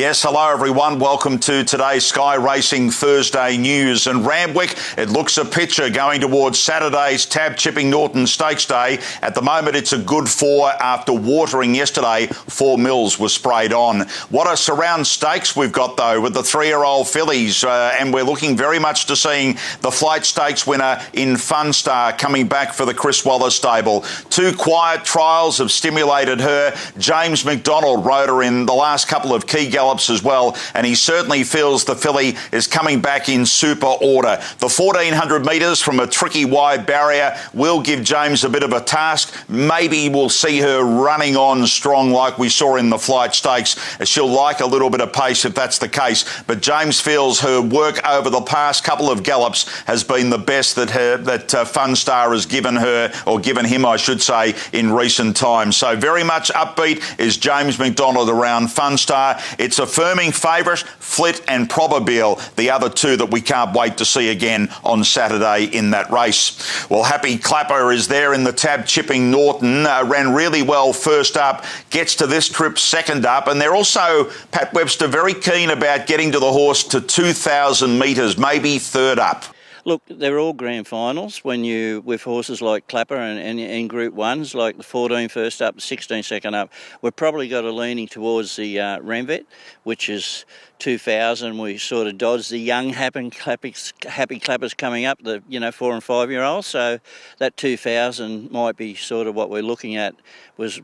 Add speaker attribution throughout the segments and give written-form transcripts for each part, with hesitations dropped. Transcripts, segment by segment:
Speaker 1: Yes, hello everyone. Welcome to today's Sky Racing Thursday news. And Randwick, it looks a picture going towards Saturday's Tab Chipping Norton Stakes Day. At the moment, it's a good 4 after watering yesterday. 4 mils was sprayed on. What a surround stakes we've got though with the 3-year-old fillies, and we're looking very much to seeing the Flight Stakes winner in Fun Star coming back for the Chris Waller stable. 2 quiet trials have stimulated her. James McDonald rode her in the last couple of key gallops as well, and he certainly feels the filly is coming back in super order. The 1400 metres from a tricky wide barrier will give James a bit of a task. Maybe we'll see her running on strong like we saw in the Flight Stakes. She'll like a little bit of pace if that's the case, but James feels her work over the past couple of gallops has been the best that Fun Star has given her, or given him I should say, in recent times. So very much upbeat is James McDonald around Fun Star. It's affirming favourite, Flit and Probabile, the other 2 that we can't wait to see again on Saturday in that race. Well, Happy Clapper is there in the Tab Chipping Norton, ran really well first up, gets to this trip second up, and they're also, Pat Webster, very keen about getting to the horse to 2,000 metres, maybe third up.
Speaker 2: Look, they're all grand finals when you, with horses like Clapper and Group 1s, like the 14 first up, 16 second up. We've probably got a leaning towards the Ramvet, which is 2,000. We sort of dodged the young happy clappers coming up, the 4 and 5 year olds. So that 2,000 might be sort of what we're looking at,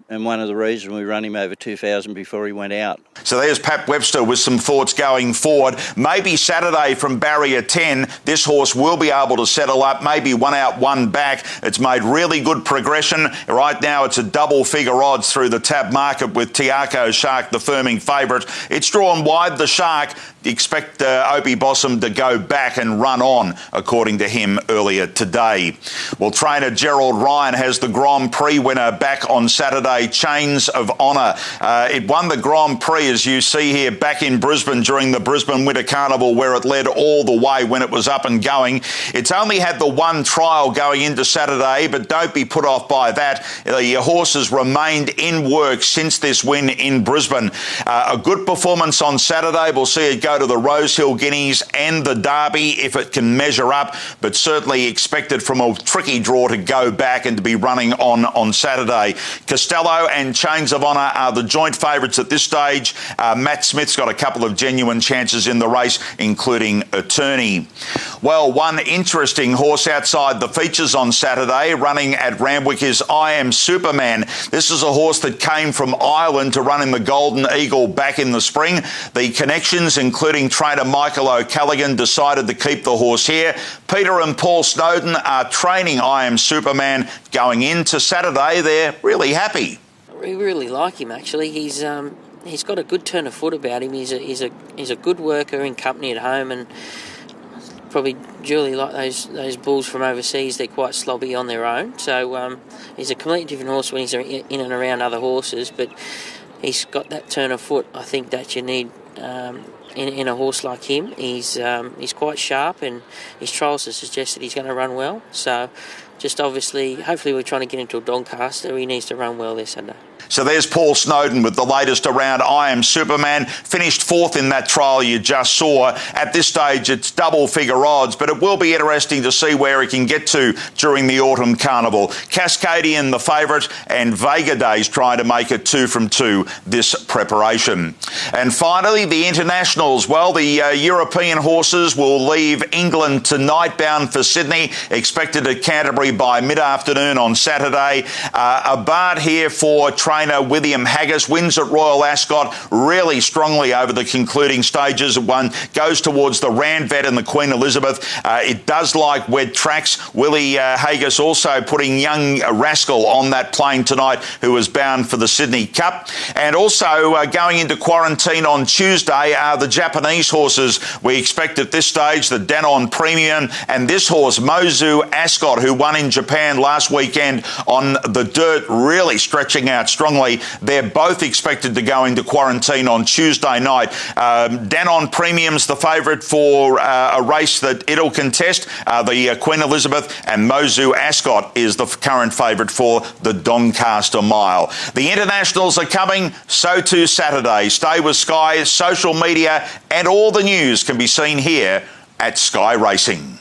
Speaker 2: and one of the reasons we run him over 2,000 before he went out.
Speaker 1: So there's Pat Webster with some thoughts going forward. Maybe Saturday from barrier 10, this horse will be able to settle up, maybe 1 out, 1 back. It's made really good progression. Right now it's a double figure odds through the tab market with Tiaco Shark, the firming favourite. It's drawn wide the Shark. Expect Opie Bossum to go back and run on, according to him earlier today. Well, trainer Gerald Ryan has the Grand Prix winner back on Saturday, Chains of Honour. It won the Grand Prix, as you see here, back in Brisbane during the Brisbane Winter Carnival, where it led all the way when it was up and going. It's only had the 1 trial going into Saturday, but don't be put off by that. The horse has remained in work since this win in Brisbane. A good performance on Saturday. We'll see it go to the Rosehill Guineas and the Derby if it can measure up, but certainly expected from a tricky draw to go back and to be running on Saturday. Costello and Chains of Honour are the joint favourites at this stage. Matt Smith's got a couple of genuine chances in the race, including Attorney. Well, one interesting horse outside the features on Saturday running at Randwick is I Am Superman. This is a horse that came from Ireland to run in the Golden Eagle back in the spring. The connections, including trainer Michael O'Callaghan, decided to keep the horse here. Peter and Paul Snowden are training I Am Superman going into Saturday. They're really happy.
Speaker 3: We really like him, actually. He's got a good turn of foot about him. He's a good worker in company at home, and probably Julie, like those bulls from overseas, they're quite slobby on their own. So he's a completely different horse when he's in and around other horses, but he's got that turn of foot, I think, that you need in a horse like him. He's quite sharp, and his trials have suggested he's going to run well. So just obviously, hopefully we're trying to get into a Doncaster. He needs to run well this Sunday.
Speaker 1: So there's Paul Snowden with the latest around I Am Superman. Finished 4th in that trial you just saw. At this stage, it's double figure odds, but it will be interesting to see where he can get to during the autumn carnival. Cascadian, the favourite, and Vega Days trying to make it 2 from 2 this preparation. And finally, the internationals. Well, the European horses will leave England tonight, bound for Sydney, expected at Canterbury by mid-afternoon on Saturday. A Bard here for trainer William Haggis, wins at Royal Ascot really strongly over the concluding stages. One goes towards the Randvet and the Queen Elizabeth. It does like wet tracks. Willie Haggis also putting young Rascal on that plane tonight, who is bound for the Sydney Cup. And also going into quarantine on Tuesday are the Japanese horses. We expect at this stage the Danon Premium and this horse, Mozu Ascot, who won in Japan last weekend on the dirt, really stretching out strong. strongly. They're both expected to go into quarantine on Tuesday night. Danon Premium's the favourite for a race that it'll contest. The Queen Elizabeth, and Mozu Ascot is the current favourite for the Doncaster Mile. The internationals are coming, so too Saturday. Stay with Sky. Social media and all the news can be seen here at Sky Racing.